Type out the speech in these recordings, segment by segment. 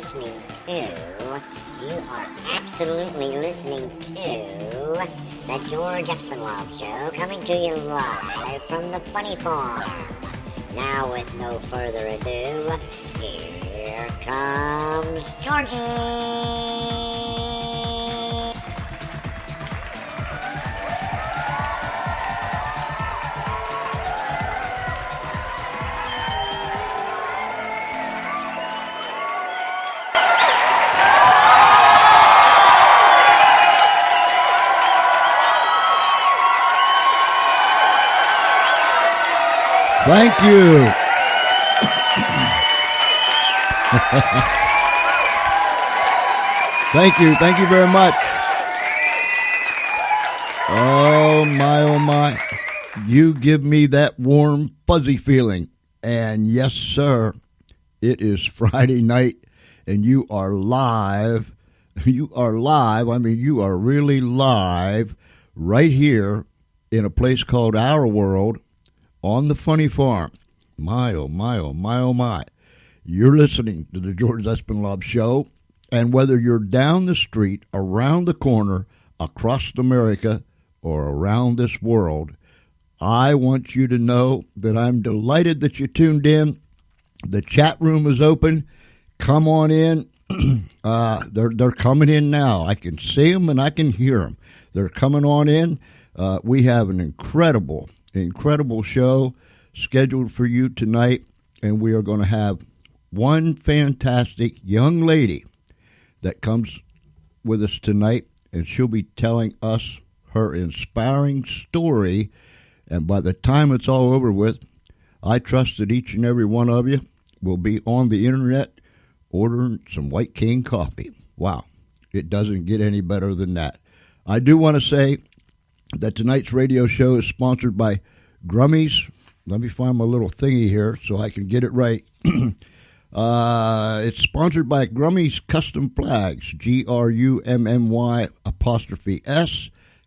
listening to, you are absolutely listening to the George Espenlaub Show, coming to you live from the Funny Farm. Now, with no further ado, here comes Georgie! Thank you. Thank you very much. Oh my, you give me that warm, fuzzy feeling. And yes, sir, it is Friday night, and you are live. You are live, I mean, you are really live right here in a place called Our World, on the Funny Farm. My, oh, my, oh, my, oh, my. You're listening to the George Espenlaub Show, and whether you're down the street, around the corner, across America, or around this world, I want you to know that I'm delighted that you tuned in. The chat room is open. Come on in. They're coming in now. I can see them and I can hear them. They're coming on in. We have an incredible show scheduled for you tonight, and we are going to have one fantastic young lady that comes with us tonight, and she'll be telling us her inspiring story. And by the time it's all over with, I trust that each and every one of you will be on the internet ordering some White Cane coffee. Wow, it doesn't get any better than that. I do want to say that tonight's radio show is sponsored by Grummy's. Let me find my little thingy here so I can get it right. It's sponsored by Grummy's Custom Flags, GRUMMY''S,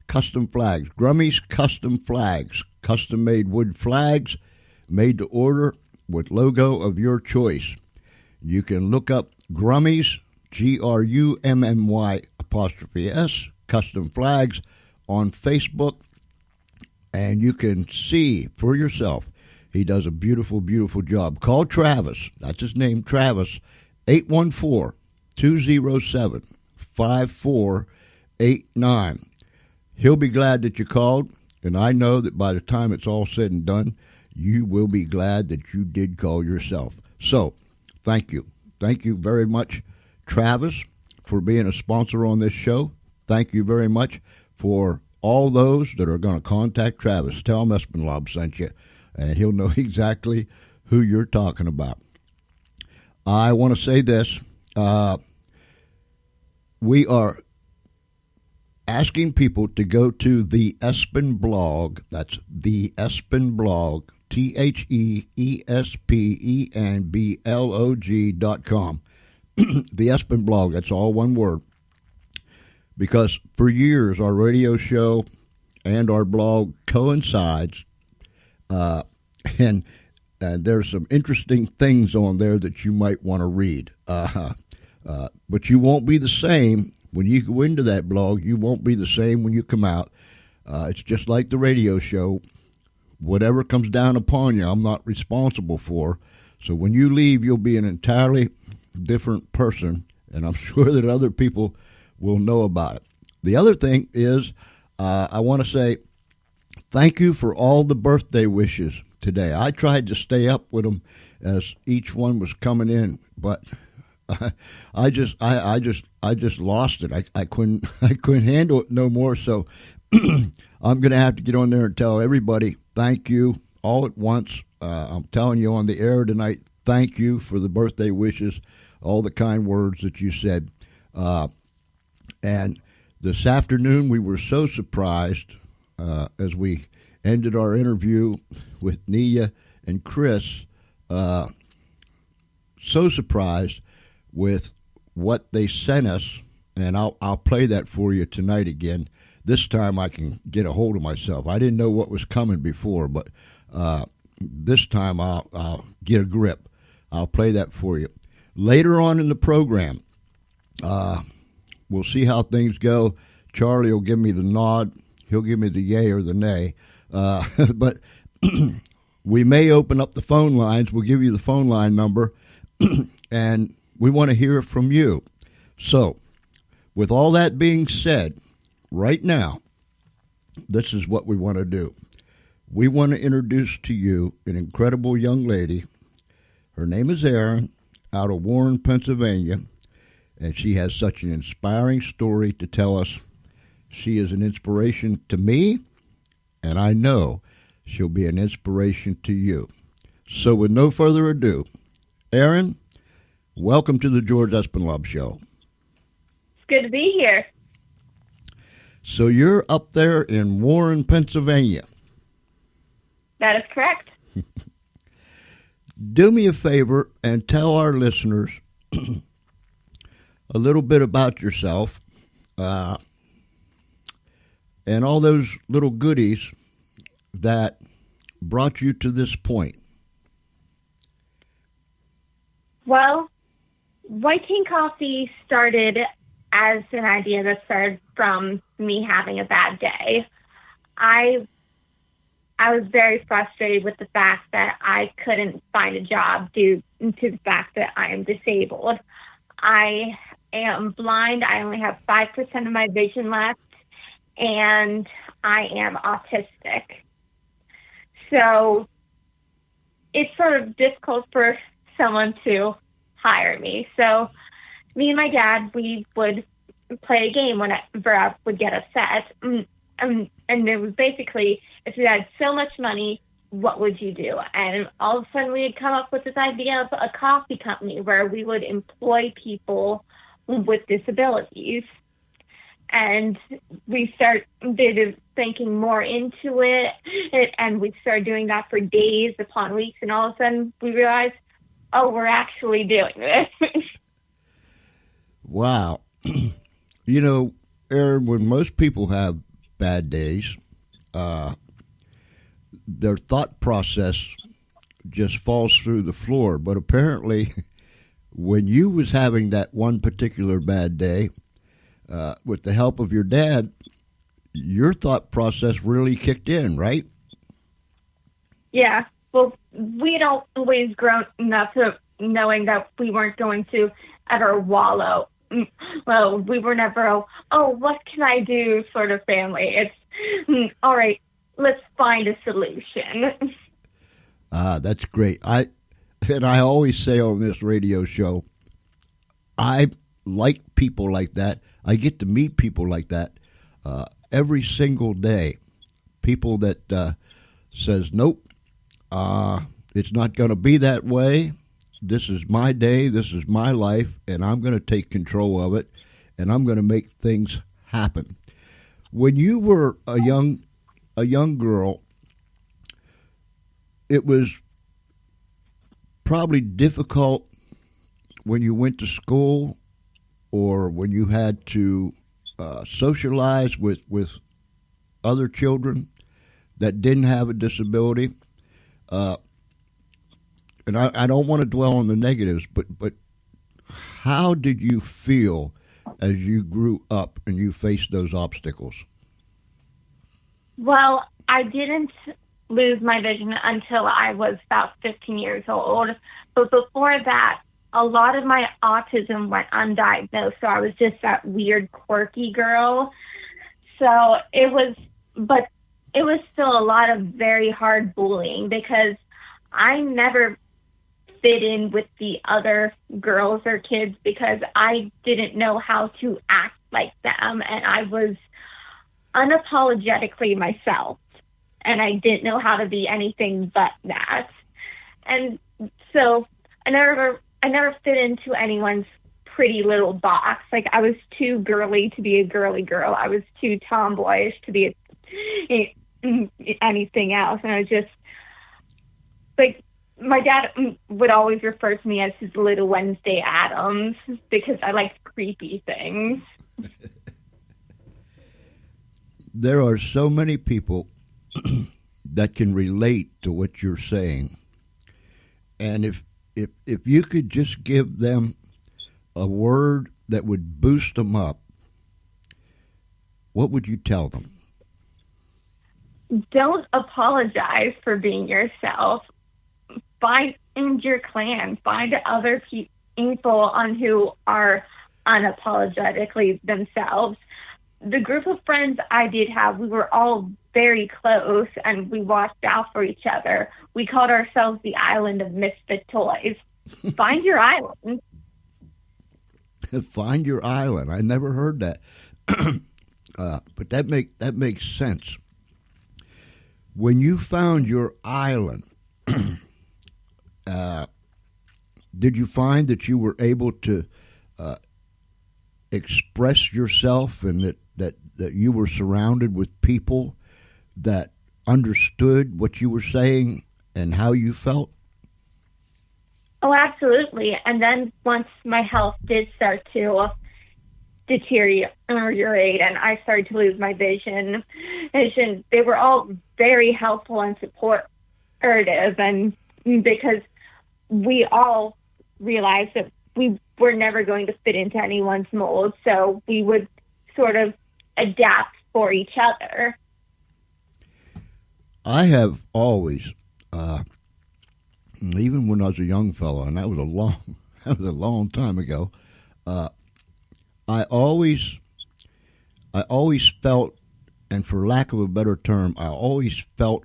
Custom Flags. Grummy's Custom Flags, custom-made wood flags, made to order with logo of your choice. You can look up Grummy's, GRUMMY''S, Custom Flags, on Facebook, and you can see for yourself. He does a beautiful, beautiful job. Call Travis. That's his name, Travis. 814-207-5489. He'll be glad that you called, and I know that by the time it's all said and done, you will be glad that you did call yourself. So, thank you. Thank you very much, Travis, for being a sponsor on this show. Thank you very much for all those that are going to contact Travis. Tell him Espenlaub sent you, and he'll know exactly who you're talking about. I want to say this. We are asking people to go to the Espenblog. That's the Espenblog, TheEspenblog.com. The Espenblog, that's all one word. Because for years, our radio show and our blog coincides, and there's some interesting things on there that you might want to read. But you won't be the same when you go into that blog. You won't be the same when you come out. It's just like the radio show. Whatever comes down upon you, I'm not responsible for. So when you leave, you'll be an entirely different person, and I'm sure that other people will know about it. The other thing is, I want to say thank you for all the birthday wishes today. I tried to stay up with them as each one was coming in, but I just lost it. I couldn't handle it no more. So I'm going to have to get on there and tell everybody thank you all at once. I'm telling you on the air tonight, thank you for the birthday wishes, all the kind words that you said. And this afternoon, we were so surprised as we ended our interview with Nia and Chris, so surprised with what they sent us, and I'll play that for you tonight again. This time I can get a hold of myself. I didn't know what was coming before, but this time I'll get a grip. I'll play that for you. Later on in the program, we'll see how things go. Charlie will give me the nod. He'll give me the yay or the nay. But we may open up the phone lines. We'll give you the phone line number, and we want to hear from you. So, with all that being said, right now, this is what we want to do. We want to introduce to you an incredible young lady. Her name is Erin, out of Warren, Pennsylvania, and she has such an inspiring story to tell us. She is an inspiration to me, and I know she'll be an inspiration to you. So with no further ado, Erin, welcome to the George Espenlaub Show. It's good to be here. So you're up there in Warren, Pennsylvania. That is correct. Do me a favor and tell our listeners a little bit about yourself and all those little goodies that brought you to this point. Well, White King Coffee started as an idea that started from me having a bad day. I was very frustrated with the fact that I couldn't find a job due to the fact that I am disabled. I am blind. I only have 5% of my vision left, and I am autistic. So it's sort of difficult for someone to hire me. So me and my dad, we would play a game whenever I would get upset. And it was basically, if you had so much money, what would you do? And all of a sudden we had come up with this idea of a coffee company where we would employ people with disabilities. And we started thinking more into it, and we started doing that for days upon weeks, and all of a sudden we realized, oh, we're actually doing this. Wow. You know, Erin, when most people have bad days, their thought process just falls through the floor. But apparently, when you was having that one particular bad day, with the help of your dad, your thought process really kicked in, right? Yeah. Well, we'd always grown up to knowing that we weren't going to ever wallow. Well, we were never, oh, what can I do sort of family. It's, all right, let's find a solution. That's great. I always say on this radio show, I like people like that. I get to meet people like that every single day. People that says, nope, it's not going to be that way. This is my day. This is my life, and I'm going to take control of it, and I'm going to make things happen. When you were a young girl, it was probably difficult when you went to school or when you had to socialize with other children that didn't have a disability. And I don't want to dwell on the negatives, but how did you feel as you grew up and you faced those obstacles? Well, I didn't lose my vision until I was about 15 years old. But before that, a lot of my autism went undiagnosed. So I was just that weird, quirky girl. So it was still a lot of very hard bullying because I never fit in with the other girls or kids because I didn't know how to act like them, and I was unapologetically myself, and I didn't know how to be anything but that. And so I never fit into anyone's pretty little box. Like, I was too girly to be a girly girl. I was too tomboyish to be anything else. And I was just like, my dad would always refer to me as his little Wednesday Addams because I liked creepy things. There are so many people that can relate to what you're saying. And if you could just give them a word that would boost them up, what would you tell them? Don't apologize for being yourself. Find your clan. Find other people on who are unapologetically themselves. The group of friends I did have, we were all very close, and we watched out for each other. We called ourselves the Island of Misfit Toys. Find your island. Find your island. I never heard that, but that makes sense. When you found your island, did you find that you were able to express yourself, and that you were surrounded with people that understood what you were saying and how you felt? Oh, absolutely. And then once my health did start to deteriorate and I started to lose my vision, they were all very helpful and supportive, and because we all realized that we were never going to fit into anyone's mold, so we would sort of adapt for each other. I have always, even when I was a young fellow, and that was a long time ago, I always felt, and for lack of a better term, I always felt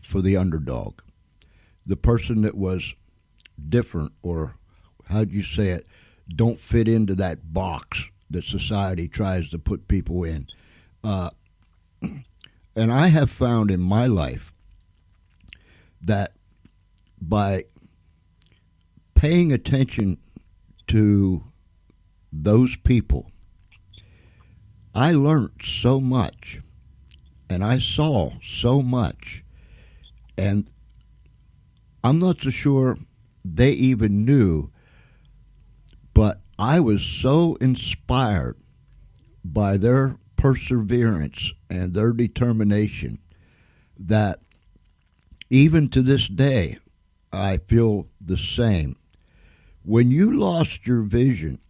for the underdog, the person that was different, or how'd you say it, don't fit into that box that society tries to put people in. And I have found in my life that by paying attention to those people, I learned so much, and I saw so much, and I'm not so sure they even knew, but I was so inspired by their perseverance and their determination that even to this day, I feel the same. When you lost your vision,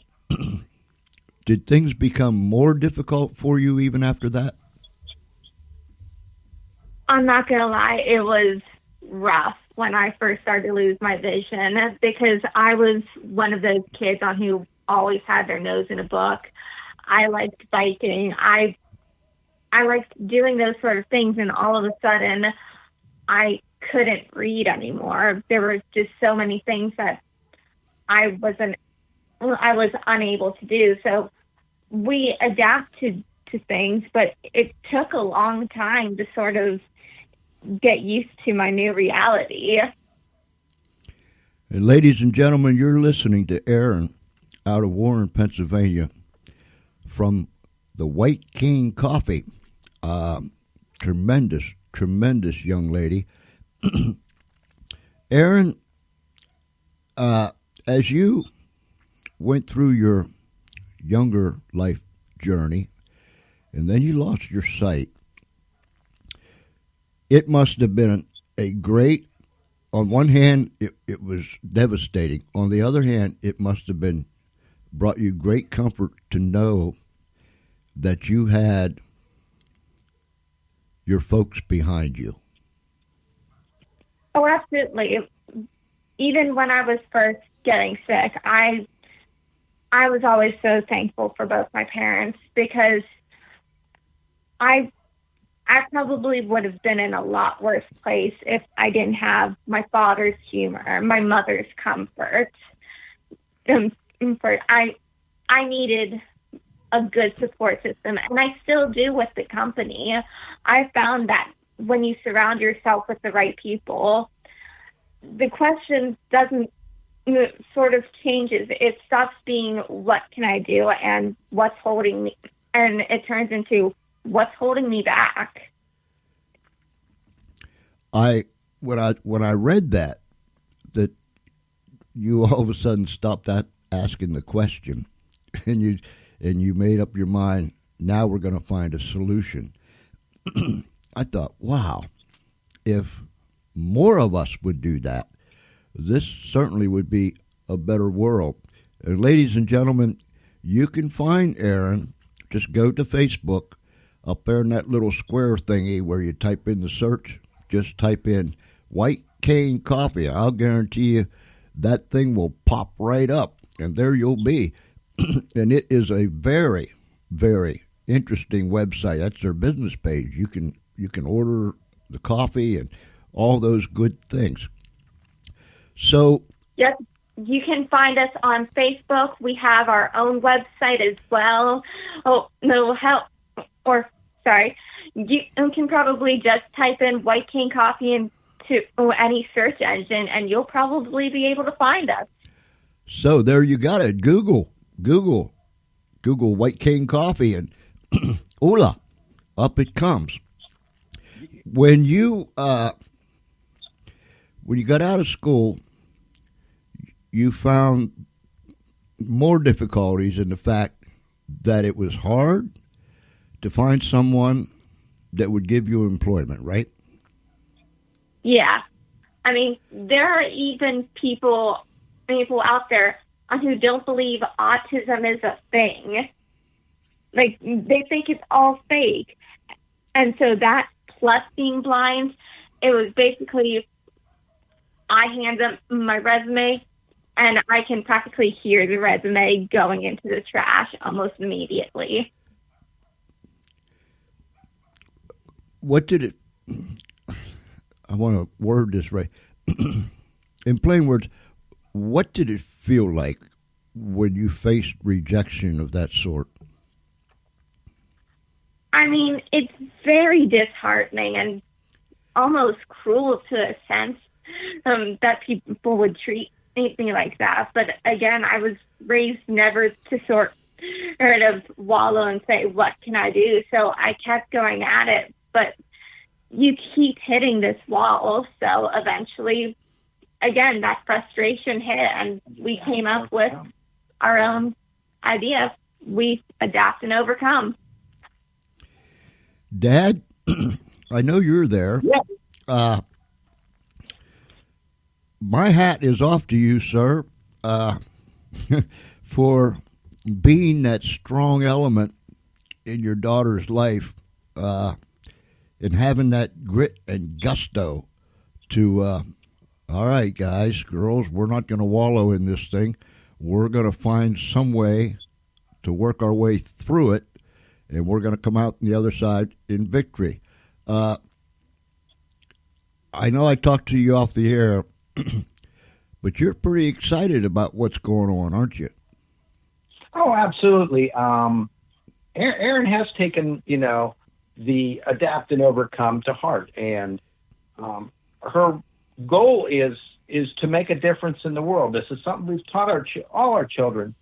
did things become more difficult for you even after that? I'm not going to lie, it was rough when I first started to lose my vision, because I was one of those kids on who always had their nose in a book. I liked biking. I liked doing those sort of things, and all of a sudden I couldn't read anymore. There were just so many things that I was unable to do. So we adapted to things, but it took a long time to sort of get used to my new reality. And ladies and gentlemen, you're listening to Erin out of Warren, Pennsylvania, from the White King Coffee. Tremendous young lady. Erin, as you went through your younger life journey, and then you lost your sight, it must have been a great, on one hand, it was devastating. On the other hand, it must have brought you great comfort to know that you had your folks behind you. Oh, absolutely. Even when I was first getting sick, I was always so thankful for both my parents, because I probably would have been in a lot worse place if I didn't have my father's humor, my mother's comfort. I needed a good support system, and I still do with the company. I found that when you surround yourself with the right people, the question doesn't sort of changes. It stops being what can I do and what's holding me, and it turns into what's holding me back. When I read that you all of a sudden stopped asking the question, and you made up your mind, now we're going to find a solution. I thought, wow, if more of us would do that, this certainly would be a better world. Ladies and gentlemen, you can find Erin. Just go to Facebook. Up there in that little square thingy where you type in the search, just type in White Cane Coffee. I'll guarantee you that thing will pop right up, and there you'll be. And it is a very, very interesting website. That's their business page. You can order the coffee and all those good things. So, yes, you can find us on Facebook. We have our own website as well. Oh, no, help. Or, sorry, you can probably just type in White Cane Coffee into any search engine, and you'll probably be able to find us. So there you got it. Google White Cane Coffee, and Ola, up it comes. When you got out of school, you found more difficulties in the fact that it was hard to find someone that would give you employment, right? Yeah. I mean, there are even people out there who don't believe autism is a thing. Like, they think it's all fake. And so that, plus being blind, it was basically, I hand them my resume, and I can practically hear the resume going into the trash almost immediately. What did it... I want to word this right. In plain words, what did it feel like when you faced rejection of that sort? I mean, it's very disheartening and almost cruel to a sense that people would treat me like that. But again, I was raised never to sort of wallow and say, what can I do? So I kept going at it. But you keep hitting this wall. So eventually, again, that frustration hit, and we came up with our own idea. We adapt and overcome. Dad, I know you're there. Yeah. My hat is off to you, sir, for being that strong element in your daughter's life, and having that grit and gusto to, all right, guys, girls, we're not going to wallow in this thing. We're going to find some way to work our way through it, and we're going to come out on the other side in victory. I know I talked to you off the air, but you're pretty excited about what's going on, aren't you? Oh, absolutely. Erin has taken, the adapt and overcome to heart, and her goal is to make a difference in the world. This is something we've taught all our children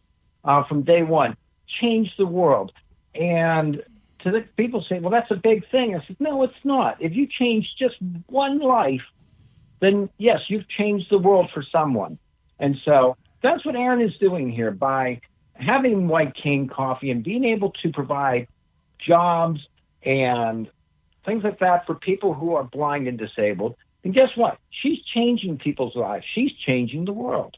from day one. Change the world. And to the people say, well, that's a big thing. I said, no, it's not. If you change just one life, then yes, you've changed the world for someone. And so that's what Erin is doing here by having White Cane Coffee and being able to provide jobs and things like that for people who are blind and disabled. And guess what? She's changing people's lives. She's changing the world.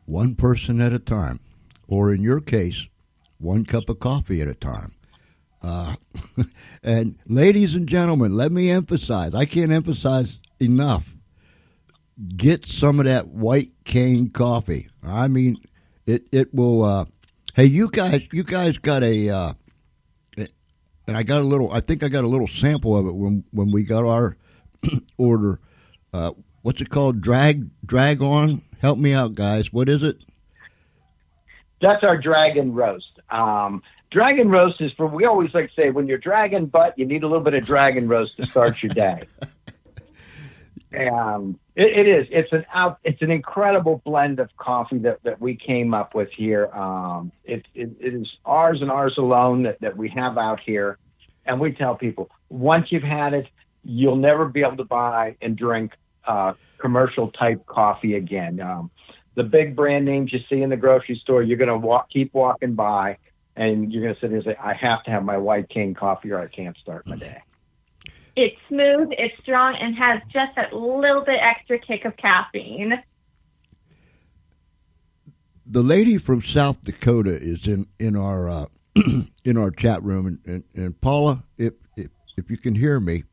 One person at a time, or in your case, one cup of coffee at a time. And ladies and gentlemen, let me emphasize, I can't emphasize enough, get some of that White Cane Coffee. I mean, it will, hey, you guys got a, and I think I got a little sample of it when we got our order. What's it called? Drag on? Help me out, guys. What is it? That's our dragon roast. Dragon roast is for, we always like to say, when you're dragging butt, you need a little bit of dragon roast to start your day. And it is. It's an incredible blend of coffee that we came up with here. It is ours and ours alone that we have out here. And we tell people, once you've had it, you'll never be able to buy and drink commercial type coffee again. The big brand names you see in the grocery store, you're going to keep walking by, and you're going to sit there and say, I have to have my White Cane Coffee or I can't start my day. It's smooth, it's strong, and has just that little bit extra kick of caffeine. The lady from South Dakota is in our in our chat room, and Paula, if you can hear me,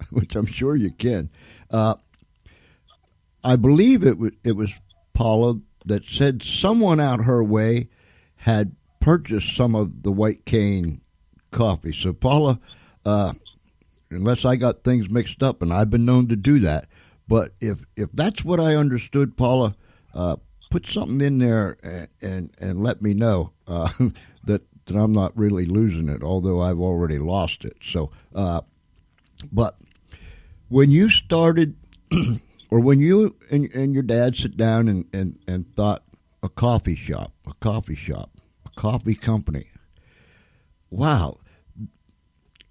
which I'm sure you can, I believe it was Paula that said someone out her way had purchased some of the White Cane coffee. So Paula, unless I got things mixed up, and I've been known to do that, but if that's what I understood, Paula, put something in there and let me know that I'm not really losing it, although I've already lost it. So, but when you started, or when you and your dad sit down and thought a coffee shop, a coffee company, wow.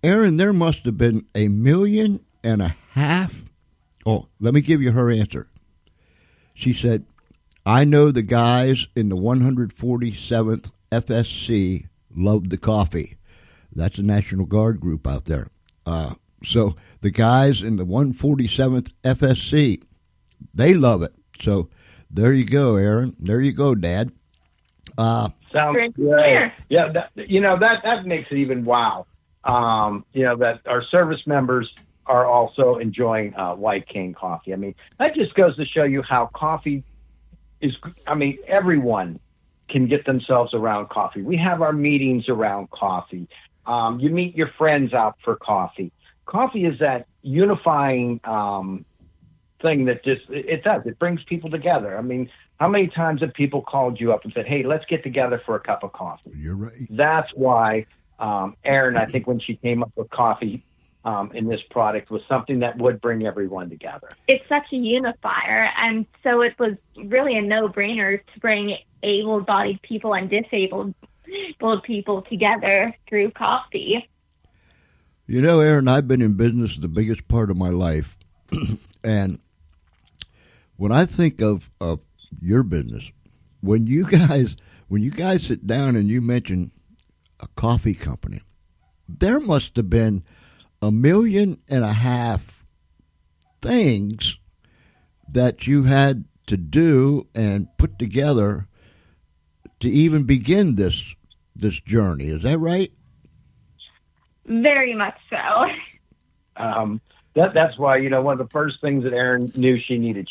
Erin, there must have been $1.5 million. Oh, let me give you her answer. She said, I know the guys in the 147th FSC love the coffee. That's a National Guard group out there. So the guys in the 147th FSC, they love it. So there you go, Erin. There you go, Dad. Sounds great. Yeah, that makes it even wow. That our service members are also enjoying White Cane coffee. I mean, that just goes to show you how coffee is, everyone can get themselves around coffee. We have our meetings around coffee. You meet your friends out for coffee. Coffee is that unifying thing that it brings people together. I mean, how many times have people called you up and said, hey, let's get together for a cup of coffee? You're right. That's why Erin, I think when she came up with coffee in this product, was something that would bring everyone together. It's such a unifier, and so it was really a no-brainer to bring able-bodied people and disabled people together through coffee. You know, Erin, I've been in business the biggest part of my life, and when I think of your business, when you guys sit down and you mention a coffee company, there must have been $1.5 million things that you had to do and put together to even begin this journey. Is that right? Very much so. That's why, one of the first things that Erin knew she needed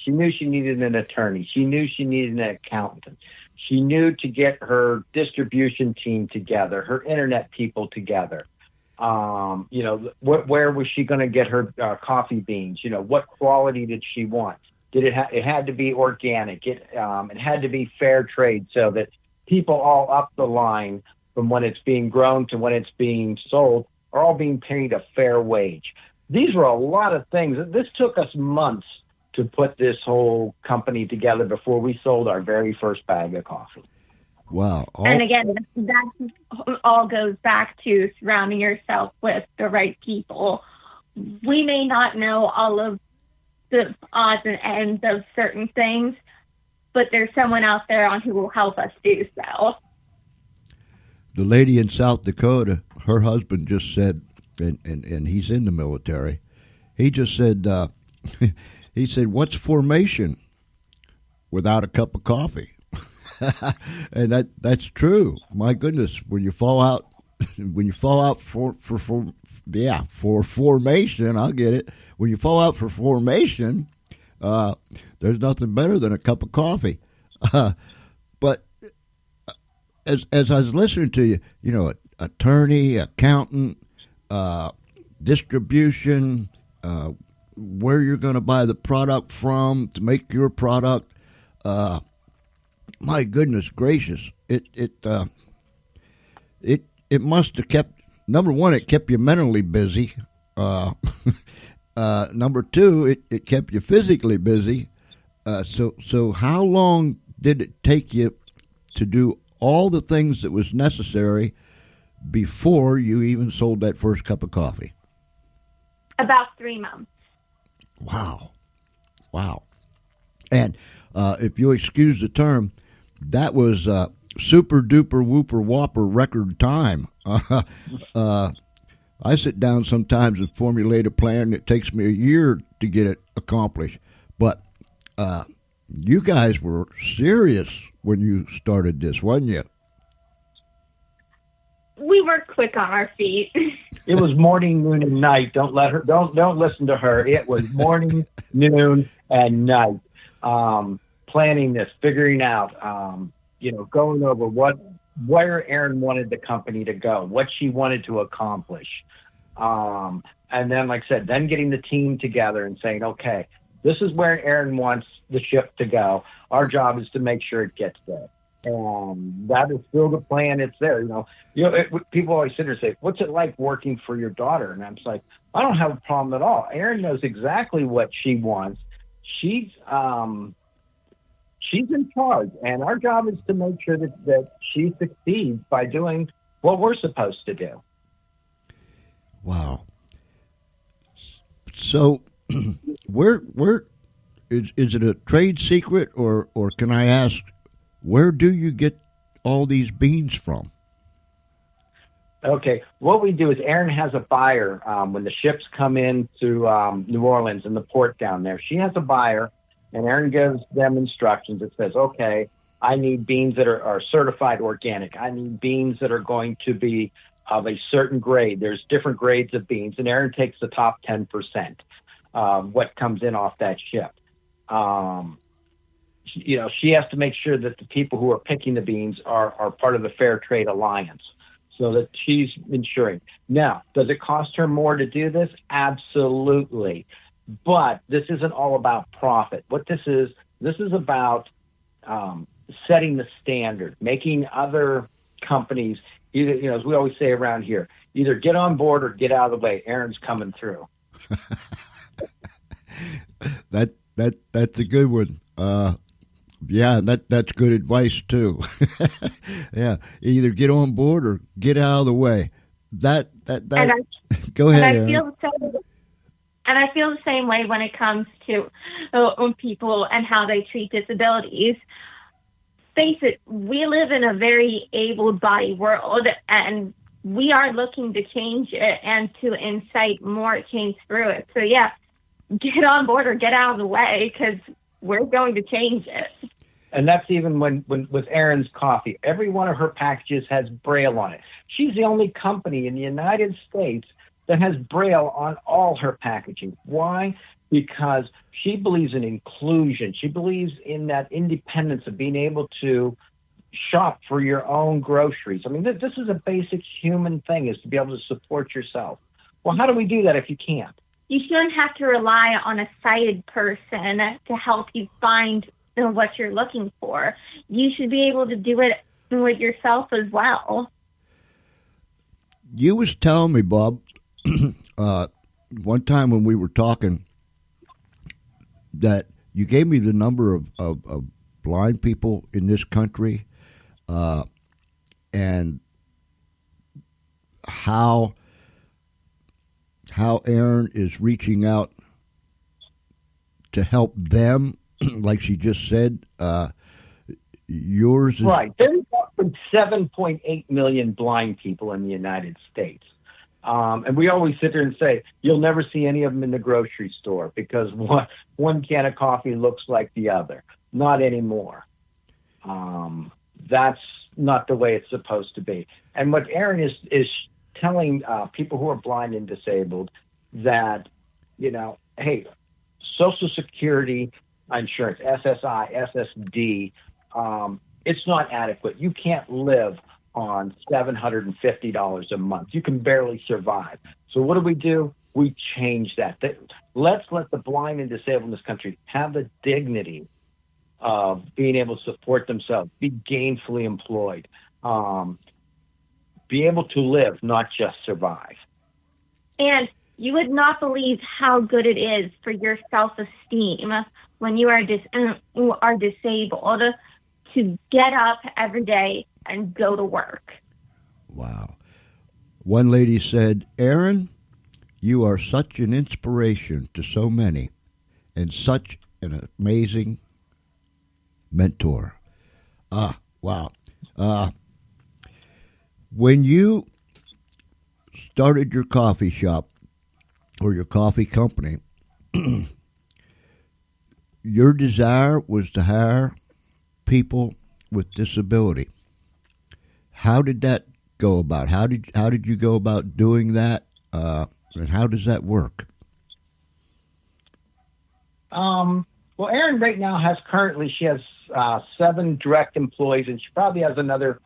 an attorney. She knew she needed an accountant. She knew to get her distribution team together, her internet people together. Where was she going to get her coffee beans? What quality did she want? It had to be organic. It had to be fair trade, so that people all up the line from when it's being grown to when it's being sold are all being paid a fair wage. These were a lot of things. This took us months to put this whole company together before we sold our very first bag of coffee. Wow. And again, that all goes back to surrounding yourself with the right people. We may not know all of the odds and ends of certain things, but there's someone out there who will help us do so. The lady in South Dakota, her husband just said, and he's in the military, he just said, he said, what's formation without a cup of coffee? And that's true. My goodness, when you fall out for formation, I'll get it. When you fall out for formation, there's nothing better than a cup of coffee. But as I was listening to you, attorney, accountant, distribution, where you're going to buy the product from to make your product. My goodness gracious! It must have kept, number one, it kept you mentally busy. Number two, it kept you physically busy. So how long did it take you to do all the things that was necessary before you even sold that first cup of coffee? About 3 months. Wow. And if you excuse the term, that was super duper whooper whopper record time. I sit down sometimes and formulate a plan that takes me a year to get it accomplished. But you guys were serious when you started this, wasn't you? We were quick on our feet. It was morning, noon, and night. Don't listen to her. It was morning, noon, and night. Planning this, figuring out, going over where Erin wanted the company to go, what she wanted to accomplish. And then, like I said, then getting the team together and saying, okay, this is where Erin wants the ship to go. Our job is to make sure it gets there. And that is still the plan. It's there. People always sit there and say, what's it like working for your daughter? And I'm just like, I don't have a problem at all. Erin knows exactly what she wants. She's in charge, and our job is to make sure that she succeeds by doing what we're supposed to do. Wow. So, where is it a trade secret, or can I ask, where do you get all these beans from? Okay, what we do is Erin has a buyer when the ships come in to New Orleans in the port down there. She has a buyer, and Erin gives them instructions. It says, okay, I need beans that are certified organic. I need beans that are going to be of a certain grade. There's different grades of beans, and Erin takes the top 10%, what comes in off that ship. She has to make sure that the people who are picking the beans are part of the Fair Trade Alliance, so that she's ensuring. Now, does it cost her more to do this? Absolutely. But this isn't all about profit. What this is about setting the standard, making other companies, either, as we always say around here, either get on board or get out of the way. Erin's coming through. That's a good one. Yeah, that's good advice too. Yeah, either get on board or get out of the way. That. Go ahead, Erin. And I feel the same way when it comes to people and how they treat disabilities. Face it, we live in a very able-bodied world, and we are looking to change it and to incite more change through it. So, yeah, get on board or get out of the way, because we're going to change it. And that's even when with Erin's coffee. Every one of her packages has Braille on it. She's the only company in the United States that has Braille on all her packaging. Why? Because she believes in inclusion. She believes in that independence of being able to shop for your own groceries. I mean, this is a basic human thing, is to be able to support yourself. Well, how do we do that if you can't? You shouldn't have to rely on a sighted person to help you find what you're looking for. You should be able to do it with yourself as well. You was telling me, Bob, one time when we were talking, that you gave me the number of blind people in this country, and how Erin is reaching out to help them, like she just said. Yours is... Right. There's 7.8 million blind people in the United States. And we always sit there and say, you'll never see any of them in the grocery store because one can of coffee looks like the other. Not anymore. That's not the way it's supposed to be. And what Erin is telling people who are blind and disabled that, hey, Social Security insurance, SSI, SSD, it's not adequate. You can't live on $750 a month. You can barely survive. So what do? We change that. Let's let the blind and disabled in this country have the dignity of being able to support themselves, be gainfully employed, be able to live, not just survive. And you would not believe how good it is for your self-esteem when you are disabled to get up every day and go to work. Wow. One lady said, Erin, you are such an inspiration to so many and such an amazing mentor. Wow. When you started your coffee shop or your coffee company, your desire was to hire people with disability. How did that go about? How did you go about doing that? And how does that work? Well, Erin right now she has 7 direct employees, and she probably has another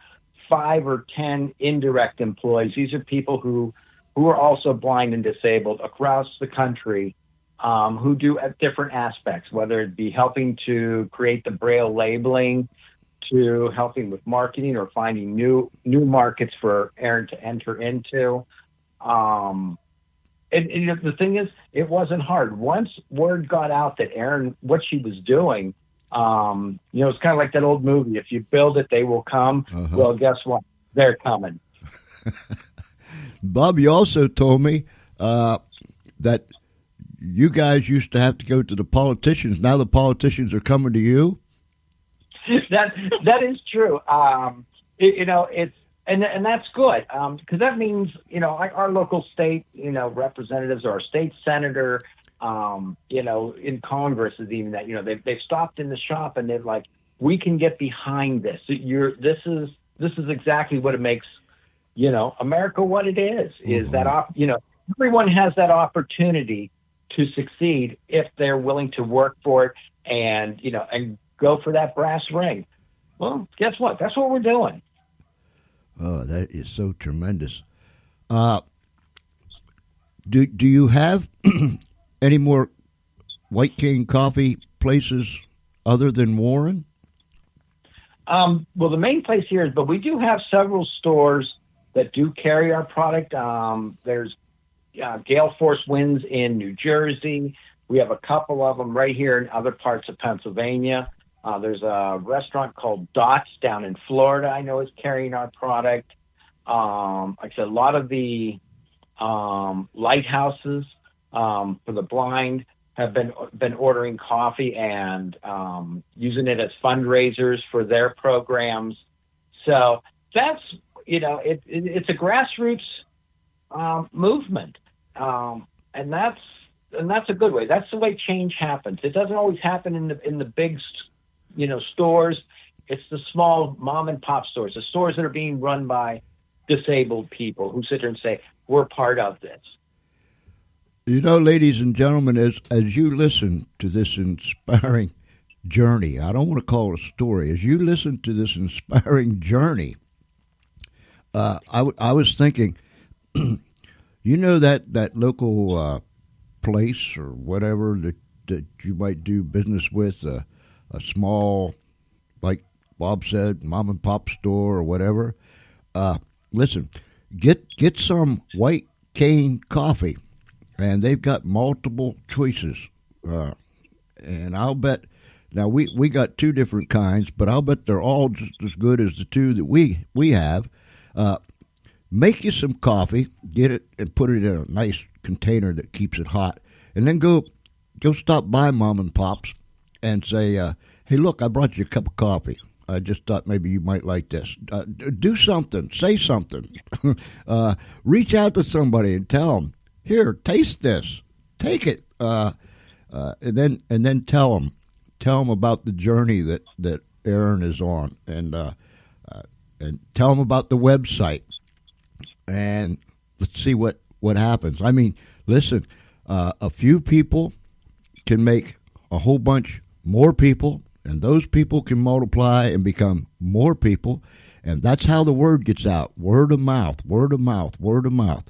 5 or 10 indirect employees. These are people who are also blind and disabled across the country, who do at different aspects, whether it be helping to create the Braille labeling, to helping with marketing or finding new markets for Erin to enter into. And the thing is, it wasn't hard. Once word got out that Erin, what she was doing, it's kind of like that old movie, if you build it, they will come. Uh-huh. Well, guess what? They're coming. Bob, you also told me that you guys used to have to go to the politicians. Now the politicians are coming to you? That is true. It's and that's good, because that means, like our local state, representatives or our state senator, in Congress is even that, they've stopped in the shop and they're like, we can get behind this. This is exactly what it makes, America what it is Mm-hmm. That, everyone has that opportunity to succeed if they're willing to work for it and go for that brass ring. Well, guess what? That's what we're doing. Oh, that is so tremendous. Do you have any more White Cane coffee places other than Warren? Well, the main place here is, but we do have several stores that do carry our product. There's Gale Force Winds in New Jersey. We have a couple of them right here in other parts of Pennsylvania. There's a restaurant called Dots down in Florida, I know, is carrying our product. Like I said, a lot of the lighthouses for the blind have been ordering coffee and using it as fundraisers for their programs. So that's, it's a grassroots movement, and that's a good way. That's the way change happens. It doesn't always happen in the big stores. It's the small mom and pop stores, the stores that are being run by disabled people who sit there and say, we're part of this. Ladies and gentlemen, as you listen to this inspiring journey, I don't want to call it a story, as you listen to this inspiring journey, I was thinking, that local place or whatever that you might do business with, a small, like Bob said, mom and pop store or whatever. Listen, get some White Cane coffee, and they've got multiple choices. And I'll bet, now we got 2 different kinds, but I'll bet they're all just as good as the 2 that we have. Make you some coffee, get it and put it in a nice container that keeps it hot, and then go stop by mom and pops and say, hey, look, I brought you a cup of coffee. I just thought maybe you might like this. Do something. Say something. Reach out to somebody and tell them, here, taste this. Take it. And then tell them about the journey that Erin is on, and tell them about the website. And let's see what happens. I mean, listen, a few people can make a whole bunch more people, and those people can multiply and become more people, and that's how the word gets out. Word of mouth, word of mouth, word of mouth.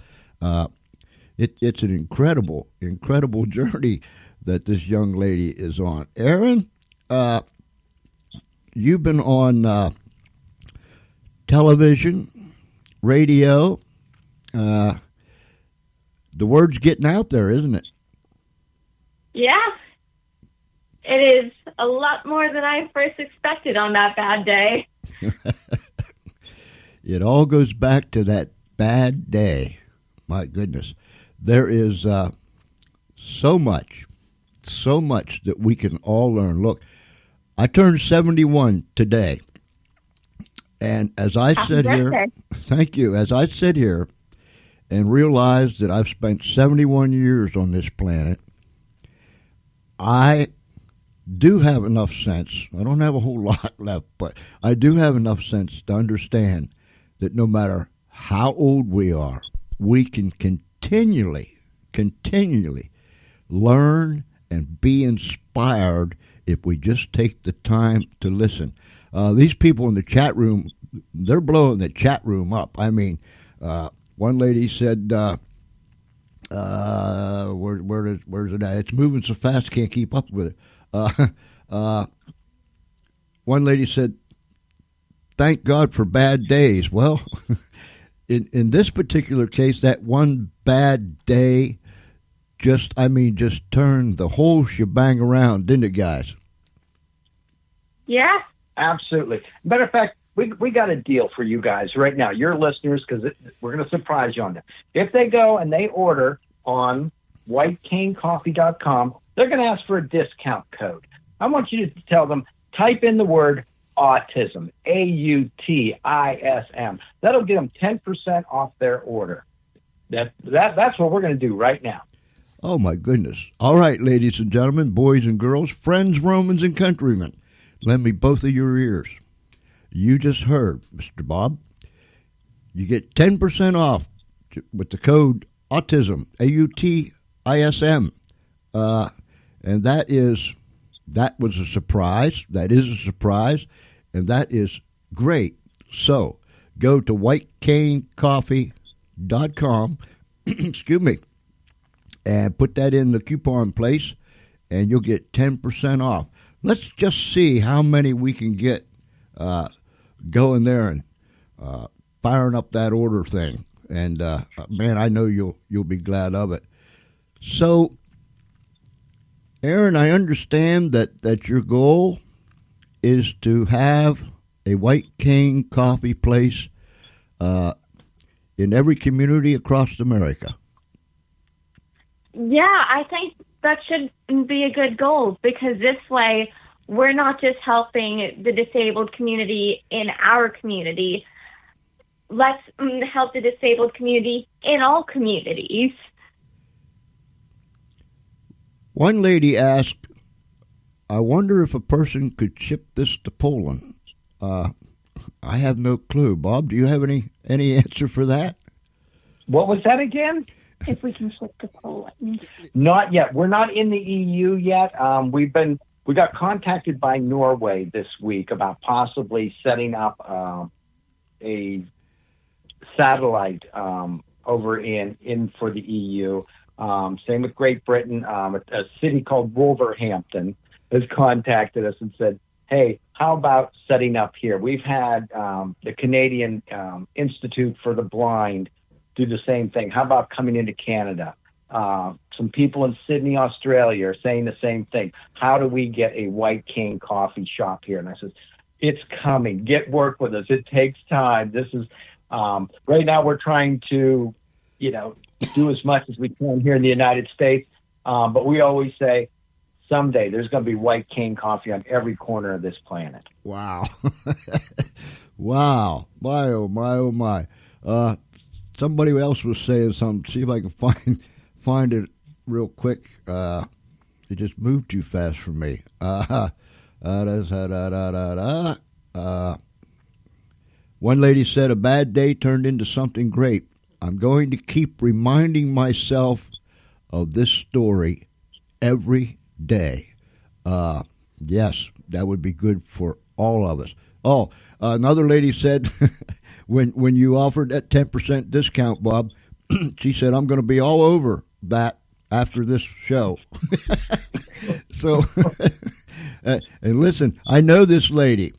It's an incredible journey that this young lady is on. Erin, you've been on television, radio. The word's getting out there, isn't it? Yeah. It is a lot more than I first expected on that bad day. It all goes back to that bad day. My goodness. There is so much that we can all learn. Look, I turned 71 today. And as I sit here, thank you, as I sit here and realize that I've spent 71 years on this planet, I do have enough sense. I don't have a whole lot left, but I do have enough sense to understand that no matter how old we are, we can continually learn and be inspired if we just take the time to listen. These people in the chat room, they're blowing the chat room up. I mean, one lady said, where's it at? It's moving so fast, can't keep up with it. One lady said, thank God for bad days. Well, in this particular case, that one bad day just turned the whole shebang around, didn't it, guys? Yeah. Absolutely. Matter of fact, we got a deal for you guys right now, your listeners, because we're going to surprise you on that. If they go and they order on whitecanecoffee.com, they're going to ask for a discount code. I want you to tell them, type in the word autism, AUTISM. That'll get them 10% off their order. That's what we're going to do right now. Oh, my goodness. All right, ladies and gentlemen, boys and girls, friends, Romans, and countrymen, lend me both of your ears. You just heard, Mr. Bob. You get 10% off with the code autism, AUTISM. And that was a surprise. That is a surprise. And that is great. So go to whitecanecoffee.com, excuse me, and put that in the coupon place, and you'll get 10% off. Let's just see how many we can get going there and firing up that order thing. And man, I know you'll be glad of it. So, Erin, I understand that your goal is to have a White Cane coffee place in every community across America. Yeah, I think that should be a good goal, because this way we're not just helping the disabled community in our community. Let's help the disabled community in all communities. One lady asked, I wonder if a person could ship this to Poland. I have no clue. Bob, do you have any answer for that? What was that again? If we can ship to Poland. Not yet. We're not in the EU yet. We got contacted by Norway this week about possibly setting up a satellite over in for the EU. Same with Great Britain. A city called Wolverhampton has contacted us and said, hey, how about setting up here? We've had the Canadian Institute for the Blind do the same thing. How about coming into Canada? Some people in Sydney, Australia are saying the same thing. How do we get a White Cane coffee shop here? And I said, it's coming. Get work with us. It takes time. This is right now we're trying to, do as much as we can here in the United States. But we always say someday there's going to be White Cane coffee on every corner of this planet. Wow. Wow. My, oh, my, oh, my. Somebody else was saying something. See if I can find it real quick. It just moved too fast for me. One lady said, a bad day turned into something great. I'm going to keep reminding myself of this story every day. Yes, that would be good for all of us. Oh, another lady said, when you offered that 10% discount, Bob, she said, I'm going to be all over that after this show. So, and listen, I know this lady.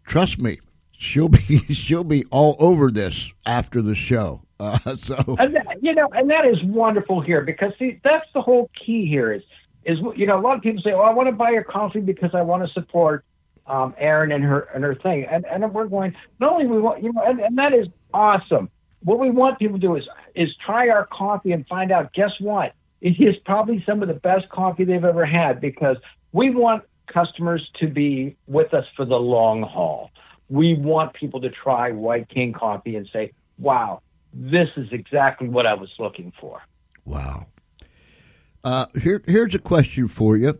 Trust me, she'll be all over this after the show. And that is wonderful here, because see, that's the whole key here is a lot of people say, I want to buy your coffee because I want to support Erin and her thing, and we're going. Not only we want, and that is awesome. What we want people to do is try our coffee and find out. Guess what? It is probably some of the best coffee they've ever had, because we want customers to be with us for the long haul. We want people to try White Cane coffee and say, wow, this is exactly what I was looking for. Wow. Here's a question for you.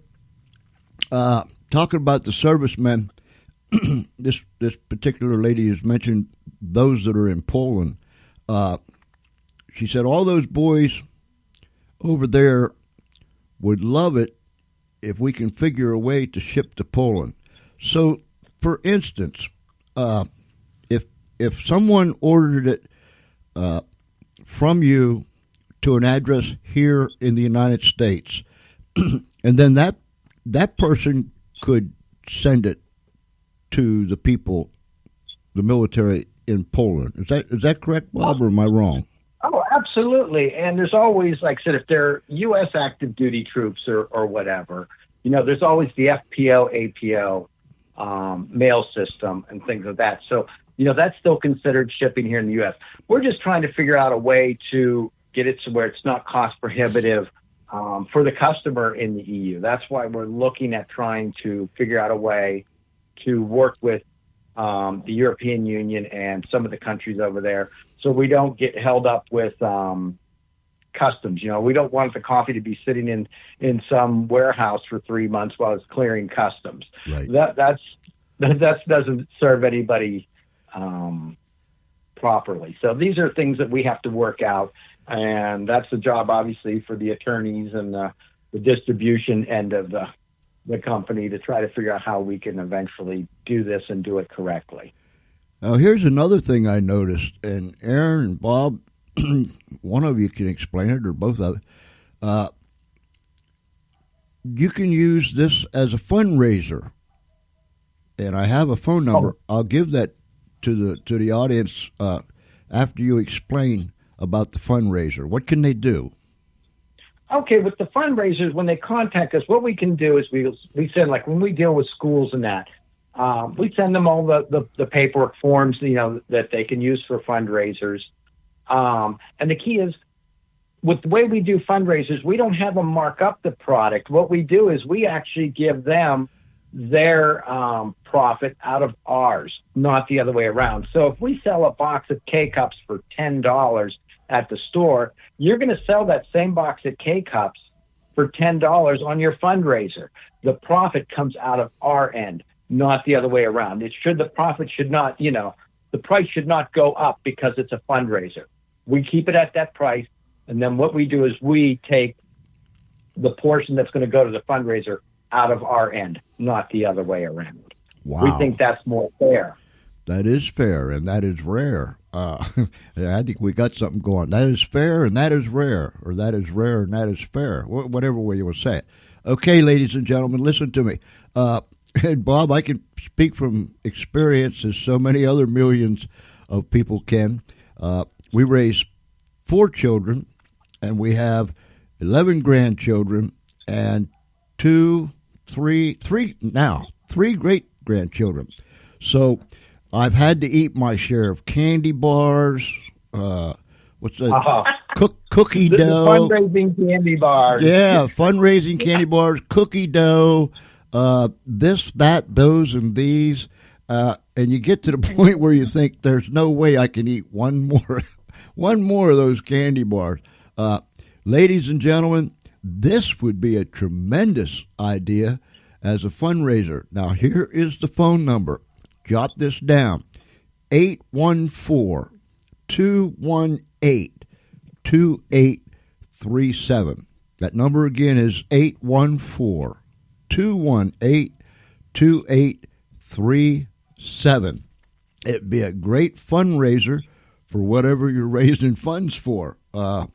Talking about the servicemen, this particular lady has mentioned those that are in Poland. She said all those boys over there would love it if we can figure a way to ship to Poland. So, for instance, if someone ordered it from you to an address here in the United States, and then that person could send it to the people, the military in Poland. Is that correct, Bob, or am I wrong? Oh, absolutely. And there's always, like I said, if they're U.S. active duty troops or whatever, there's always the FPO, APO mail system and things like that. So, that's still considered shipping here in the U.S. We're just trying to figure out a way to get it to where it's not cost prohibitive for the customer in the EU. That's why we're looking at trying to figure out a way to work with the European Union and some of the countries over there so we don't get held up with customs. We don't want the coffee to be sitting in some warehouse for 3 months while it's clearing customs. Right. That doesn't serve anybody properly. So these are things that we have to work out, and that's the job, obviously, for the attorneys and the distribution end of the company to try to figure out how we can eventually do this and do it correctly. Now, here's another thing I noticed, and Erin and Bob, one of you can explain it, or both of it. You can use this as a fundraiser, and I have a phone number. I'll give that to the audience after you explain about the fundraiser. What can they do? Okay, with the fundraisers, when they contact us, what we can do is we send, like when we deal with schools and that, we send them all the paperwork forms, that they can use for fundraisers. And the key is, with the way we do fundraisers, we don't have them mark up the product. What we do is we actually give them their profit out of ours, not the other way around. So if we sell a box of K-Cups for $10 at the store, you're going to sell that same box of K-Cups for $10 on your fundraiser. The profit comes out of our end, not the other way around. The profit should not, the price should not go up because it's a fundraiser. We keep it at that price, and then what we do is we take the portion that's going to go to the fundraiser out of our end, not the other way around. Wow. We think that's more fair. That is fair, and that is rare. I think we got something going. That is fair, and that is rare, or that is rare, and that is fair, whatever way you will say it. Okay, ladies and gentlemen, listen to me. And Bob, I can speak from experience, as so many other millions of people can. We raised 4 children, and we have 11 grandchildren, and three great-grandchildren. So I've had to eat my share of candy bars, cookie The dough. fundraising candy bars. Yeah, fundraising candy bars, cookie dough, this, that, those, and these. And you get to the point where you think there's no way I can eat one more of those candy bars. Ladies and gentlemen, this would be a tremendous idea as a fundraiser. Now, here is the phone number. Jot this down. 814-218-2837. That number again is 814-218-2837. It'd be a great fundraiser for whatever you're raising funds for. Wow.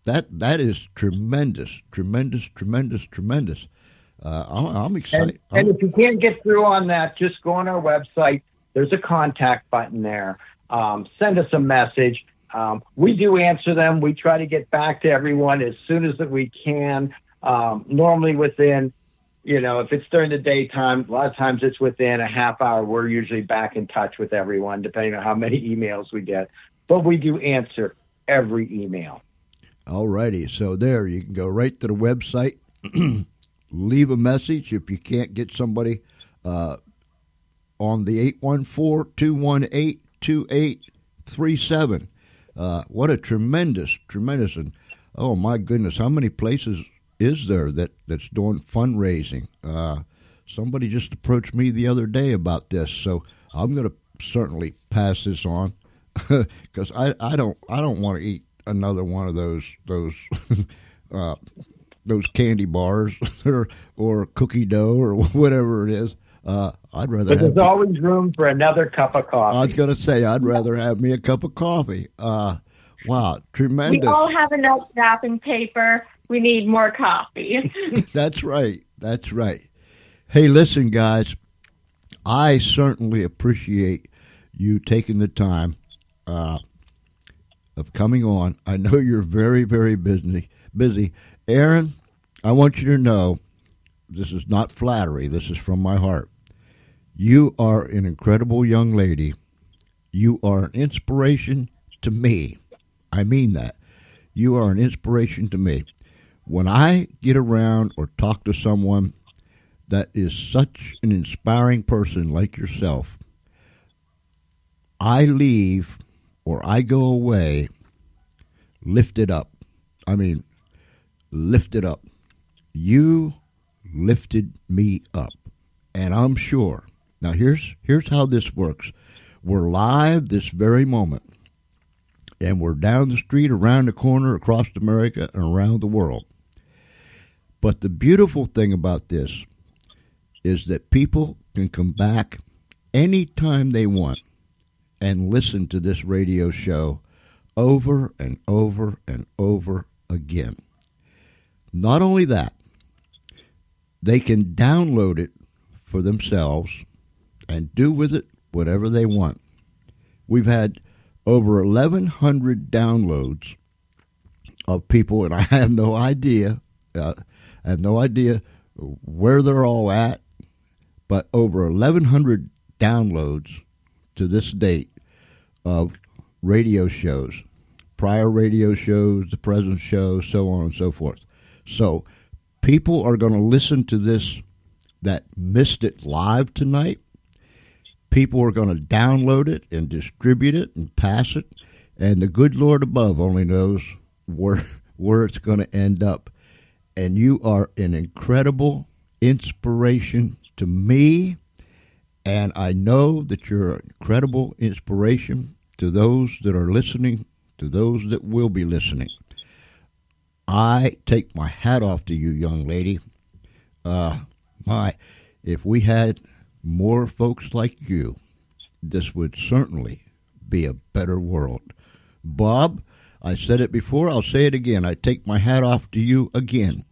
That is tremendous. I'm excited. And if you can't get through on that, just go on our website. There's a contact button there. Send us a message. We do answer them. We try to get back to everyone as soon as that we can. Normally within, if it's during the daytime, a lot of times it's within a half hour. We're usually back in touch with everyone, depending on how many emails we get. But we do answer every email. All righty. So there, you can go right to the website, leave a message if you can't get somebody on the 814-218-2837. 2837. What a tremendous, and oh my goodness, how many places is there that's doing fundraising? Somebody just approached me the other day about this, so I'm going to certainly pass this on because I don't want to eat another one of those those candy bars or cookie dough or whatever it is. I'd rather. But there's always room for another cup of coffee. I was going to say I'd rather have me a cup of coffee. Wow, tremendous. We all have enough wrapping paper. We need more coffee. That's right. That's right. Hey, listen, guys. I certainly appreciate you taking the time of coming on. I know you're very, very busy. Erin, I want you to know this is not flattery. This is from my heart. You are an incredible young lady. You are an inspiration to me. I mean that. You are an inspiration to me. When I get around or talk to someone that is such an inspiring person like yourself, I leave or I go away lifted up. I mean, lifted up. You lifted me up. And I'm sure. Now, here's how this works. We're live this very moment. And we're down the street, around the corner, across America, and around the world. But the beautiful thing about this is that people can come back anytime they want and listen to this radio show over and over and over again. Not only that, they can download it for themselves and do with it whatever they want. We've had over 1,100 downloads of people, and I have no idea. Where they're all at, but over 1,100 downloads to this date of radio shows, prior radio shows, the present show, so on and so forth. So people are going to listen to this that missed it live tonight. People are going to download it and distribute it and pass it, and the good Lord above only knows where it's going to end up. And you are an incredible inspiration to me, and I know that you're an incredible inspiration to those that are listening, to those that will be listening. I take my hat off to you, young lady. If we had more folks like you, this would certainly be a better world. Bob, I said it before, I'll say it again. I take my hat off to you again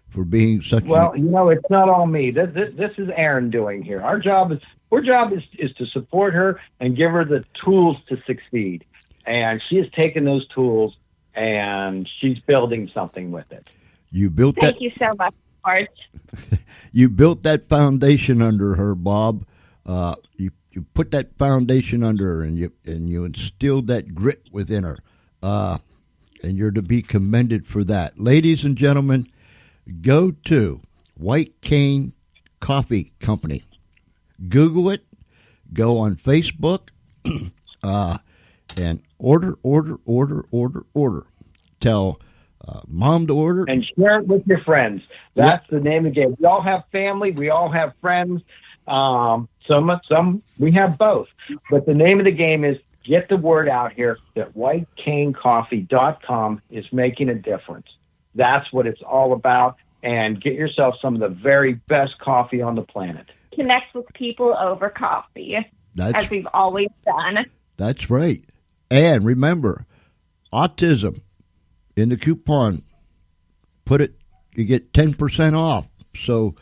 for being such Well, it's not all me. This is Erin doing here. Our job is to support her and give her the tools to succeed. And she has taken those tools and she's building something with it. You built Thank you so much, Art. You built that foundation under her, Bob. You put that foundation under her, and you instilled that grit within her. And you're to be commended for that. Ladies and gentlemen, go to White Cane Coffee Company. Google it. Go on Facebook. And order. Tell Mom to order. And share it with your friends. That's the name of the game. We all have family. We all have friends. Some we have both. But the name of the game is get the word out here that whitecanecoffee.com is making a difference. That's what it's all about. And get yourself some of the very best coffee on the planet. Connect with people over coffee, as we've always done. That's right. And remember, autism in the coupon, you get 10% off. So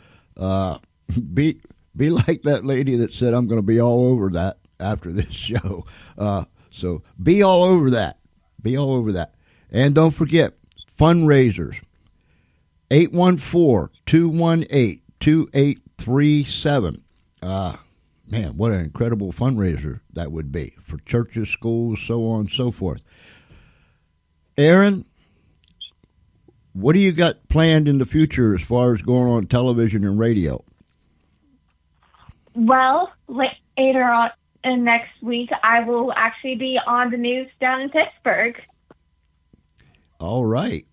be like that lady that said, I'm going to be all over that after this show. So be all over that. Be all over that. And don't forget, fundraisers, 814-218-2837. Man, what an incredible fundraiser that would be for churches, schools, so on and so forth. Erin, what do you got planned in the future as far as going on television and radio? Well, later on and next week I will actually be on the news down in Pittsburgh. All right.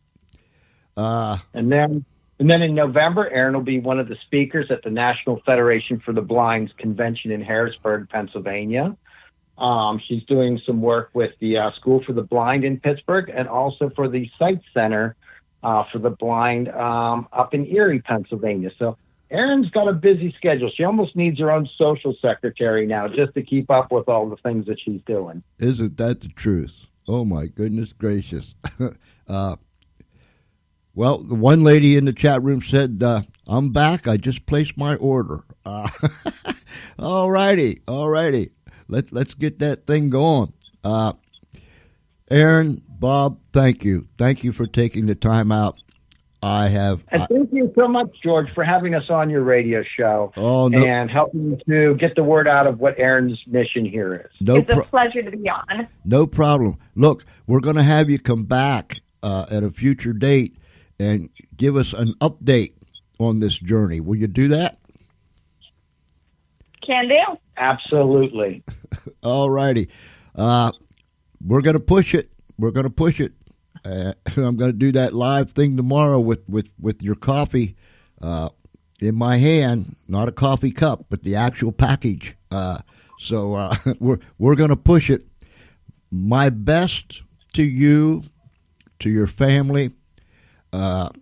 And then in November, Erin will be one of the speakers at the National Federation for the Blind's convention in Harrisburg, Pennsylvania. She's doing some work with the School for the Blind in Pittsburgh and also for the Sight Center for the Blind up in Erie, Pennsylvania. So Erin's got a busy schedule. She almost needs her own social secretary now just to keep up with all the things that she's doing. Isn't that the truth? Oh, my goodness gracious. Well, the one lady in the chat room said, I'm back. I just placed my order. All righty. Let's get that thing going. Erin, Bob, thank you. Thank you for taking the time out. And thank you so much, George, for having us on your radio show and helping to get the word out of what Erin's mission here is. It's a pleasure to be on. No problem. Look, we're going to have you come back at a future date and give us an update on this journey. Will you do that? Can do. Absolutely. All righty. We're going to push it. I'm going to do that live thing tomorrow with your coffee in my hand, not a coffee cup, but the actual package. So we're going to push it. My best to you, to your family, to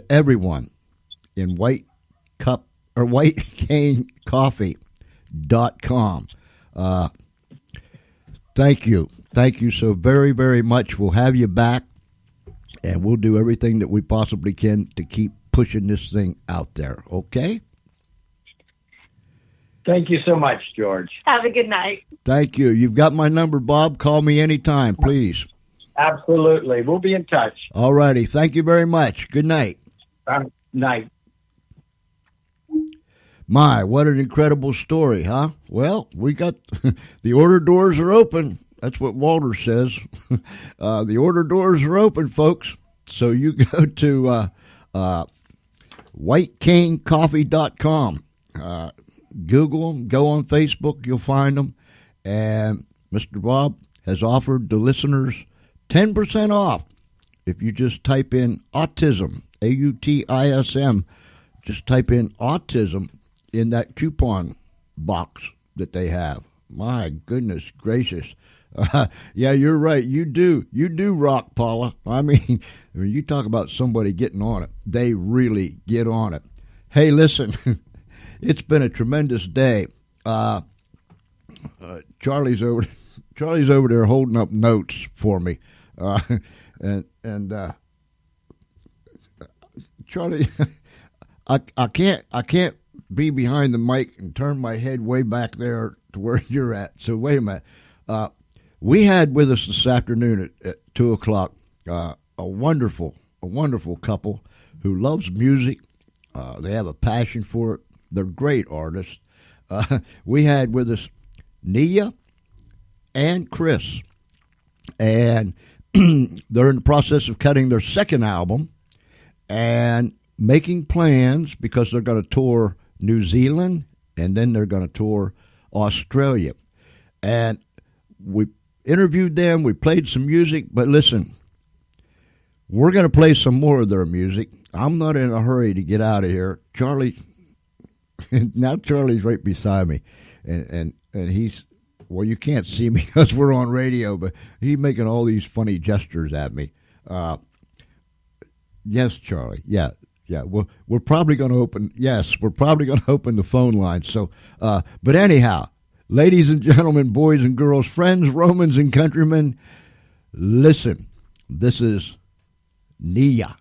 everyone in whitecanecoffee.com. Thank you so very, very much. We'll have you back, and we'll do everything that we possibly can to keep pushing this thing out there. Okay? Thank you so much, George. Have a good night. Thank you. You've got my number, Bob. Call me anytime, please. Absolutely. We'll be in touch. All righty. Thank you very much. Good night. Night. My, what an incredible story, huh? Well, we got the order doors are open. That's what Walter says. The order doors are open, folks. So you go to whitecanecoffee.com. Google them. Go on Facebook. You'll find them. And Mr. Bob has offered the listeners 10% off if you just type in autism, AUTISM. Just type in autism in that coupon box that they have. My goodness gracious. Yeah, you're right. You do rock, Paula. I mean, when you talk about somebody getting on it, they really get on it. Hey, listen, it's been a tremendous day. Charlie's over there holding up notes for me. And Charlie, I can't be behind the mic and turn my head way back there to where you're at. So wait a minute. We had with us this afternoon at 2:00 a wonderful couple who loves music. They have a passion for it. They're great artists. We had with us Nia and Chris, and they're in the process of cutting their second album and making plans because they're going to tour New Zealand and then they're going to tour Australia. And we interviewed them, we played some music, but listen, we're going to play some more of their music. I'm not in a hurry to get out of here. Charlie's right beside me, and he's, well, you can't see me because we're on radio, but he's making all these funny gestures at me. Yes, Charlie. Yeah. We're probably going to open. Yes, we're probably going to open the phone line. So, but anyhow, ladies and gentlemen, boys and girls, friends, Romans and countrymen, listen. This is Nia.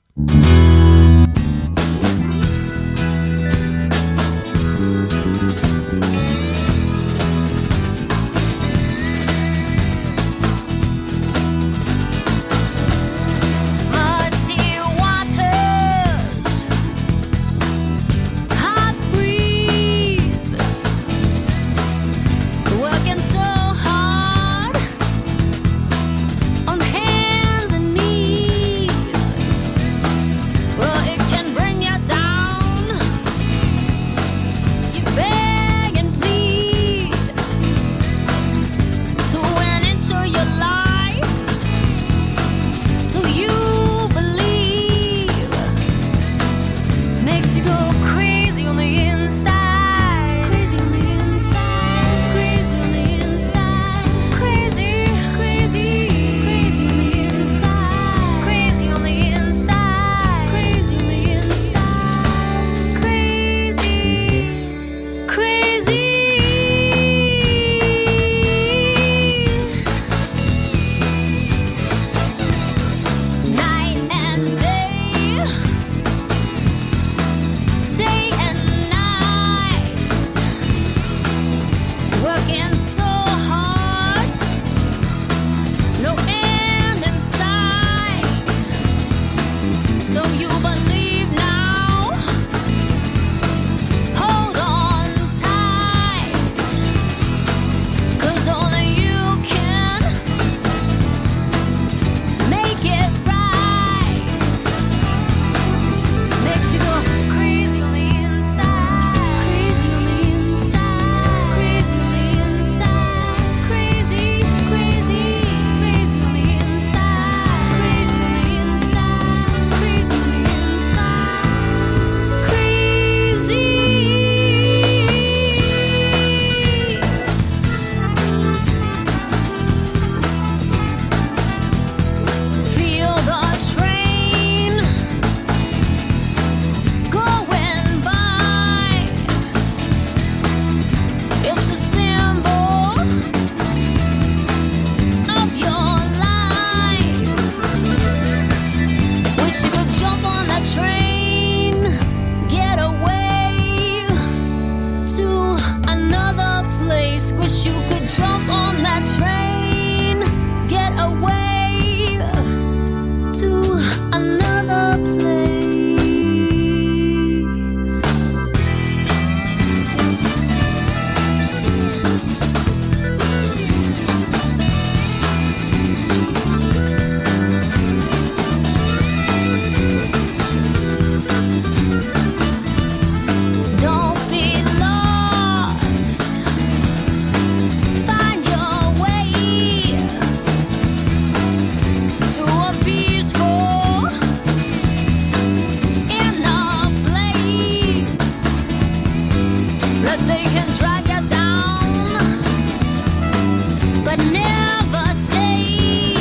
I'd never take.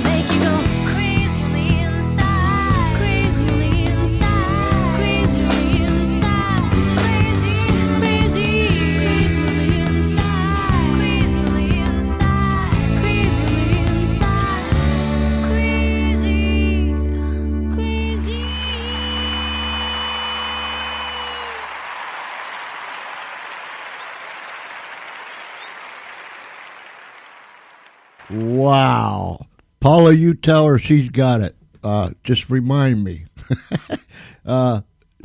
Make you go crazy on the inside, crazy on the inside, crazy on the inside, crazy, crazy on the inside, crazy on the inside, crazy on the inside, crazy, crazy. Wow. Paula, you tell her she's got it. Just remind me.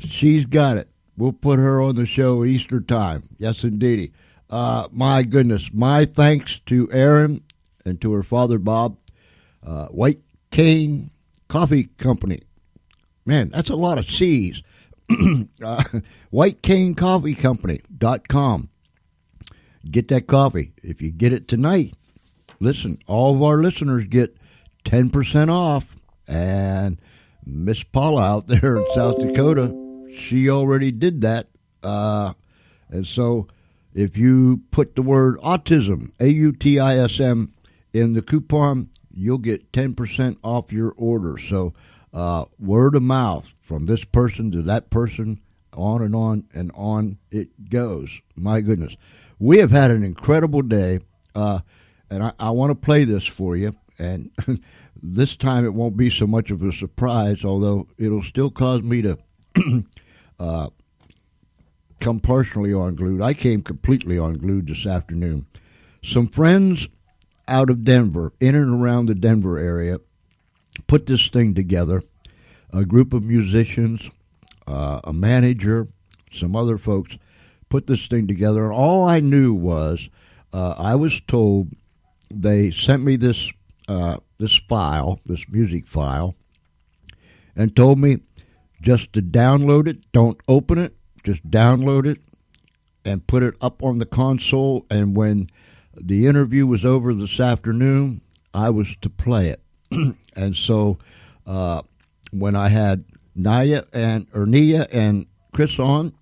She's got it. We'll put her on the show Easter time. Yes, indeedy. My goodness. My thanks to Erin and to her father, Bob. White Cane Coffee Company. Man, that's a lot of C's. WhiteCaneCoffeeCompany.com. Get that coffee. If you get it tonight, listen, all of our listeners get 10% off. And Miss Paula out there in South Dakota, she already did that. And so if you put the word autism, AUTISM, in the coupon, you'll get 10% off your order. So word of mouth from this person to that person, on and on it goes. My goodness. We have had an incredible day. And I want to play this for you, and this time it won't be so much of a surprise, although it'll still cause me to come partially unglued. I came completely unglued this afternoon. Some friends out of Denver, in and around the Denver area, put this thing together. A group of musicians, a manager, some other folks put this thing together, and all I knew was I was told they sent me this file, this music file, and told me just to download it. Don't open it. Just download it and put it up on the console. And when the interview was over this afternoon, I was to play it. And so when I had Nia and Chris on,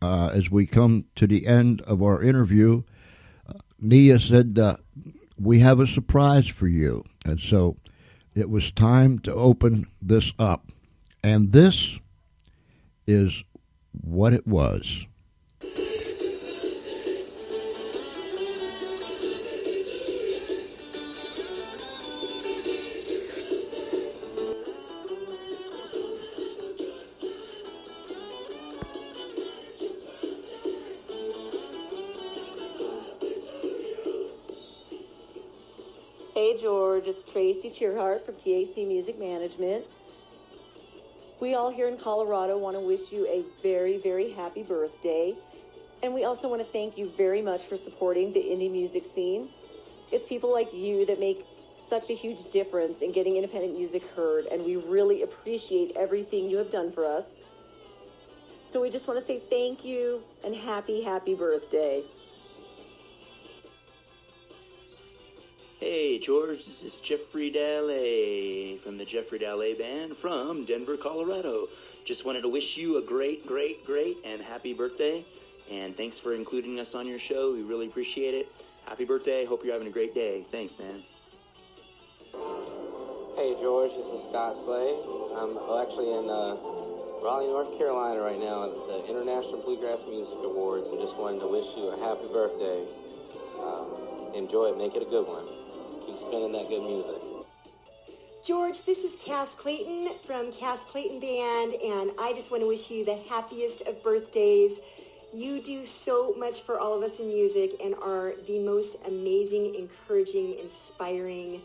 as we come to the end of our interview, Nia said, we have a surprise for you. And so it was time to open this up. And this is what it was. Hey George, it's Tracy Tierhart from TAC Music Management. We all here in Colorado want to wish you a very, very happy birthday. And we also want to thank you very much for supporting the indie music scene. It's people like you that make such a huge difference in getting independent music heard, and we really appreciate everything you have done for us. So we just want to say thank you and happy, happy birthday. Hey, George, this is Jeffrey Dallet from the Jeffrey Dallet Band from Denver, Colorado. Just wanted to wish you a great, great, great and happy birthday. And thanks for including us on your show. We really appreciate it. Happy birthday. Hope you're having a great day. Thanks, man. Hey, George, this is Scott Slay. I'm actually in Raleigh, North Carolina right now at the International Bluegrass Music Awards, and just wanted to wish you a happy birthday. Enjoy it. Make it a good one. Keep spinning that good music. George, this is Cass Clayton from Cass Clayton Band, and I just want to wish you the happiest of birthdays. You do so much for all of us in music and are the most amazing, encouraging, inspiring,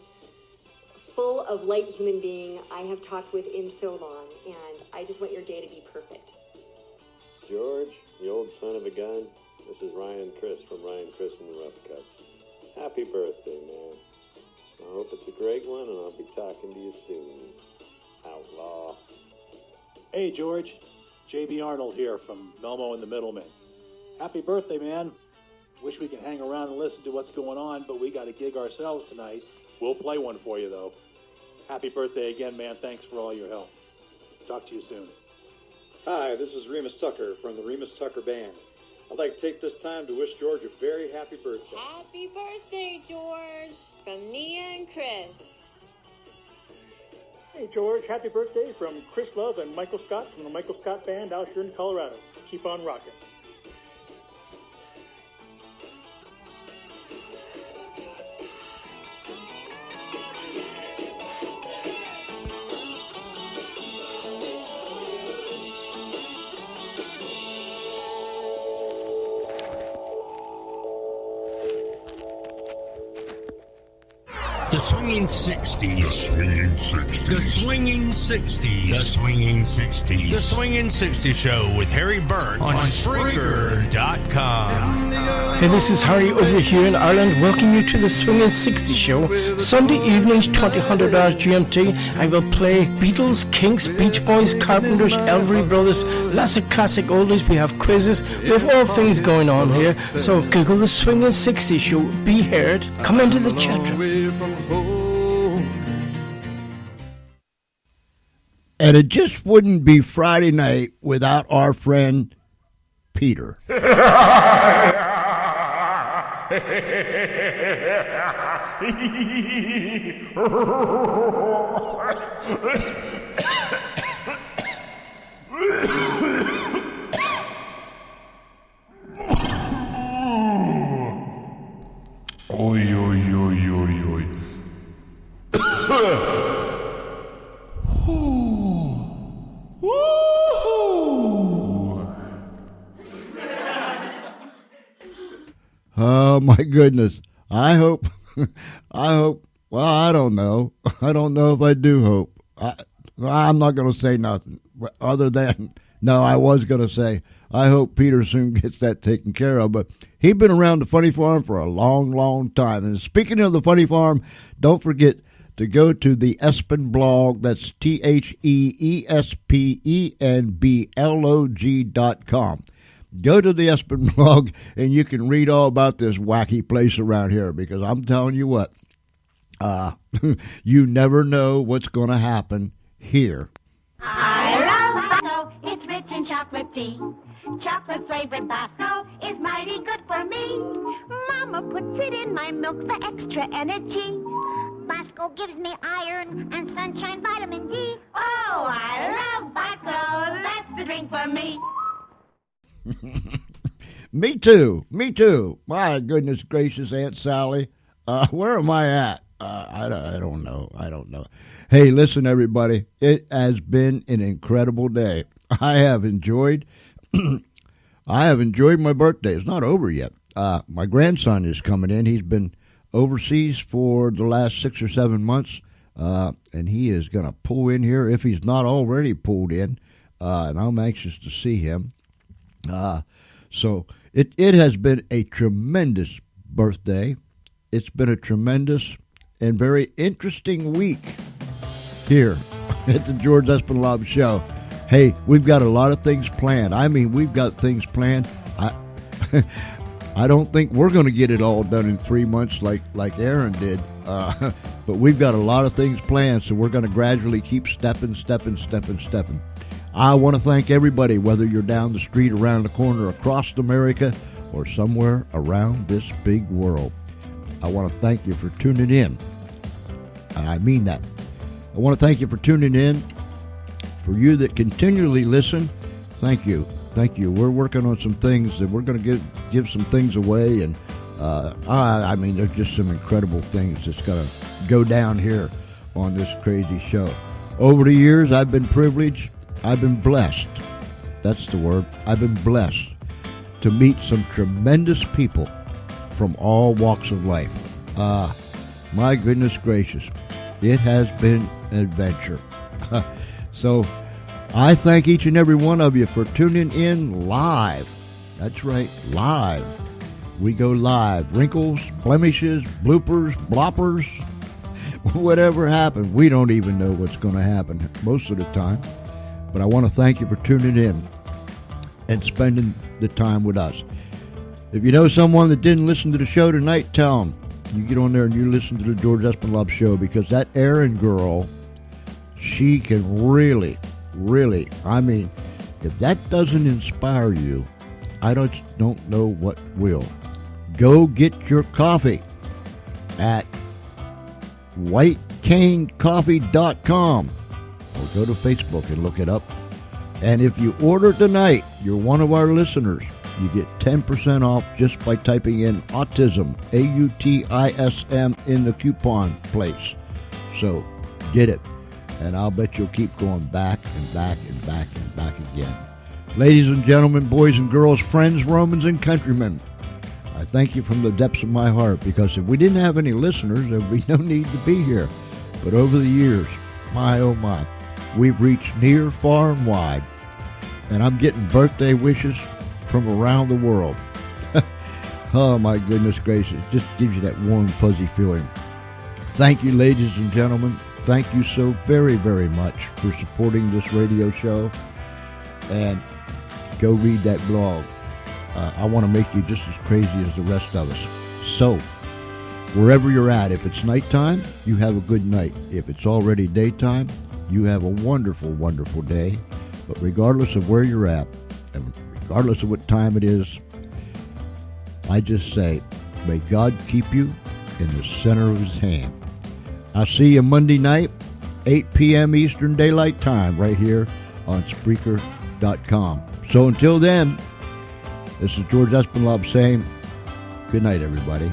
full of light human being I have talked with in so long, and I just want your day to be perfect. George, you old son of a gun, this is Ryan Chris from Ryan Chris and the Rough Cuts. Happy birthday, man. I hope it's a great one, and I'll be talking to you soon. Outlaw. Hey, George. J.B. Arnold here from Melmo and the Middlemen. Happy birthday, man. Wish we could hang around and listen to what's going on, but we got a gig ourselves tonight. We'll play one for you, though. Happy birthday again, man. Thanks for all your help. Talk to you soon. Hi, this is Remus Tucker from the Remus Tucker Band. I'd like to take this time to wish George a very happy birthday. Happy birthday, George, from Nia and Chris. Hey, George, happy birthday from Chris Love and Michael Scott from the Michael Scott Band out here in Colorado. Keep on rocking. The Swinging 60s. The Swinging 60s. The Swinging 60s. The Swinging 60s. The Swinging 60s Show with Harry Burt on Spreaker.com. Hey, this is Harry over here in Ireland. Welcome you to the Swinging 60s Show. Sunday evenings, 2000 hours GMT. I will play Beatles, Kinks, Beach Boys, Carpenters, Elvery Brothers, lots of classic oldies. We have quizzes. We have all things going on here. So Google the Swinging 60s Show. Be heard. Come into the chat room. And it just wouldn't be Friday night without our friend Peter. Oi, oi, oi, oi, oi. Oh my goodness. I hope, well, I don't know. I don't know if I do hope. I'm not going to say nothing other than, no, I was going to say, I hope Peter soon gets that taken care of. But he's been around the Funny Farm for a long, long time. And speaking of the Funny Farm, don't forget to go to the Espenlaub. That's TheEspenblog.com. Go to the Espenlaub and you can read all about this wacky place around here, because I'm telling you what, you never know what's going to happen here. I love Bosco. It's rich in chocolate tea. Chocolate flavored Bosco is mighty good for me. Mama puts it in my milk for extra energy. Bosco gives me iron and sunshine vitamin D. Oh, I love Bosco. That's the drink for me. Me too. My goodness gracious, Aunt Sally. Where am I at? I don't know. Hey, listen, everybody. It has been an incredible day. I have enjoyed my birthday. It's not over yet. My grandson is coming in. He's been overseas for the last 6 or 7 months, and he is going to pull in here if he's not already pulled in, and I'm anxious to see him. So it has been a tremendous birthday. It's been a tremendous and very interesting week here at the George Espenlaub Show. Hey, we've got a lot of things planned. I mean, we've got things planned. I don't think we're going to get it all done in 3 months like Erin did. But we've got a lot of things planned, so we're going to gradually keep stepping. I want to thank everybody, whether you're down the street, around the corner, across America, or somewhere around this big world. I want to thank you for tuning in. And I mean that. I want to thank you for tuning in. For you that continually listen, thank you. We're working on some things, and we're going to give some things away. And I mean, there's just some incredible things that's going to go down here on this crazy show. Over the years, I've been privileged. I've been blessed. That's the word. I've been blessed to meet some tremendous people from all walks of life. My goodness gracious. It has been an adventure. So I thank each and every one of you for tuning in live. That's right, live. We go live. Wrinkles, blemishes, bloopers, bloppers, whatever happened. We don't even know what's going to happen most of the time. But I want to thank you for tuning in and spending the time with us. If you know someone that didn't listen to the show tonight, tell them. You get on there and you listen to the George Espenlaub Show, because that Erin girl, she can really, I mean, if that doesn't inspire you I don't know what will. Go get your coffee at whitecanecoffee.com or go to Facebook and look it up. And if you order tonight, you're one of our listeners. You get 10% off just by typing in autism, AUTISM, in the coupon place. So get it. And I'll bet you'll keep going back and back and back and back again. Ladies and gentlemen, boys and girls, friends, Romans, and countrymen, I thank you from the depths of my heart, because if we didn't have any listeners, there would be no need to be here. But over the years, my oh my, we've reached near, far, and wide. And I'm getting birthday wishes from around the world. Oh my goodness gracious, it just gives you that warm, fuzzy feeling. Thank you, ladies and gentlemen. Thank you so very, very much for supporting this radio show. And go read that blog. I want to make you just as crazy as the rest of us. So, wherever you're at, if it's nighttime, you have a good night. If it's already daytime, you have a wonderful, wonderful day. But regardless of where you're at, and regardless of what time it is, I just say, may God keep you in the center of his hand. I'll see you Monday night, 8 p.m. Eastern Daylight Time, right here on Spreaker.com. So until then, this is George Espenlaub saying good night, everybody.